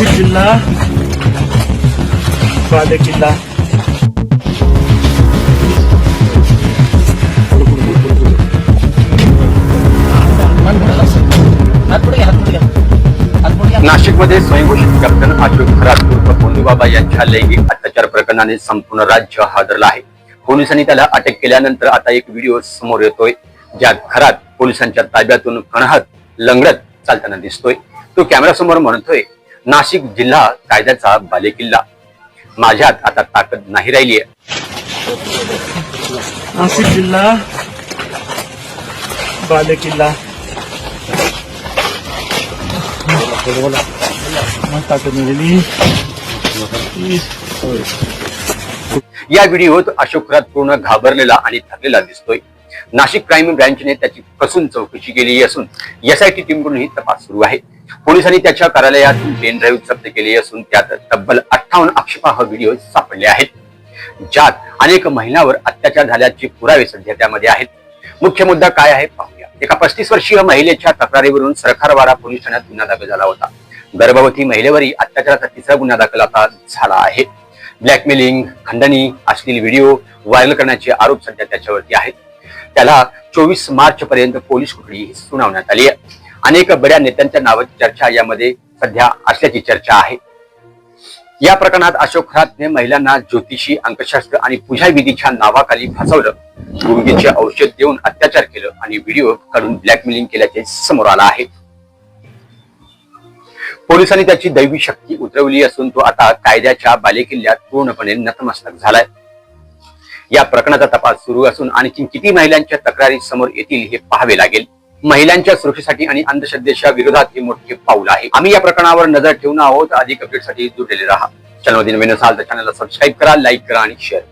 नाशिक जिल्हा बालेकिल्ला नाशिकमध्ये स्वयंघोषित कॅप्टन अशोक खरात उर्फ भोंदूबाबा यांच्या लैंगिक अत्याचार प्रकरणाने संपूर्ण राज्य हादरलं आहे. पोलिसांनी त्याला अटक केल्यानंतर आता एक व्हिडिओ समोर येतोय ज्यात खरात पोलिसांच्या ताब्यातून कणहत लंगडत चालताना दिसतोय. तो कॅमेरा समोर म्हणतोय, नाशिक जिल्हा कायद्याचा बालेकिल्ला, माझ्यात आता ताकद नाही राहिलीये. नाशिक जिल्हा बालेकिल्ला ताकद निघाली. या व्हिडिओत अशोक खरात पूर्ण घाबरलेला आणि थकलेला दिसतोय. नाशिक क्राईम ब्रँचने त्याची कसून चौकशी केली असून एसआयटी टीमकडूनही तपास सुरू आहे. पोलिसांनी त्याच्या कार्यालयातून पेन ड्राईव्ह जप्त केली असून त्यात तब्बल 58 आक्षेपार्ह व्हिडिओ सापडले आहेत, ज्यात अनेक महिलांवर अत्याचार झाल्याचे पुरावे सध्या त्यामध्ये आहेत. मुख्य मुद्दा काय आहे पाहूया. एका 35 वर्षीय महिलेच्या तक्रारीवरून सरकारवाडा पोलीस ठाण्यात गुन्हा दाखल झाला होता. गर्भवती महिलेवरही अत्याचाराचा तिसरा गुन्हा दाखल आता झाला आहे. ब्लॅकमेलिंग, खंडणी, अश्लील व्हिडिओ व्हायरल करण्याचे आरोप सध्या त्याच्यावरती आहेत. त्याला 24 मार्च पर्यंत पोलीस कोठडी सुनावण्यात आली आहे. अनेक बड्या नेत्यांच्या नावाची चर्चा यामध्ये सध्या असल्याची चर्चा आहे. या प्रकरणात अशोक खरातने महिलांना ज्योतिषी, अंकशास्त्र आणि पूजा विधीच्या नावाखाली फसवलं, गुंगीचे औषध देऊन अत्याचार केलं आणि व्हिडिओ काढून ब्लॅकमेलिंग केल्याचे समोर आलं आहे. पोलिसांनी त्याची दैवी शक्ती उतरवली असून तो आता कायद्याच्या बालेकिल्ल्यात पूर्णपणे नतमस्तक झालाय. या प्रकरणाचा तपास सुरू असून आणखी किती महिलांच्या तक्रारी समोर येतील हे पाहावे लागेल. महिलांच्या सुरक्षेसाठी आणि अंधश्रद्धेच्या विरोधात हे मोठे पाऊल आहे. आम्ही या प्रकरणावर नजर ठेवून आहोत. अधिक अपडेटसाठी जुळलेले राहा. चॅनलमध्ये नवीन असाल तर चॅनलला सबस्क्राईब करा, लाईक करा आणि शेअर.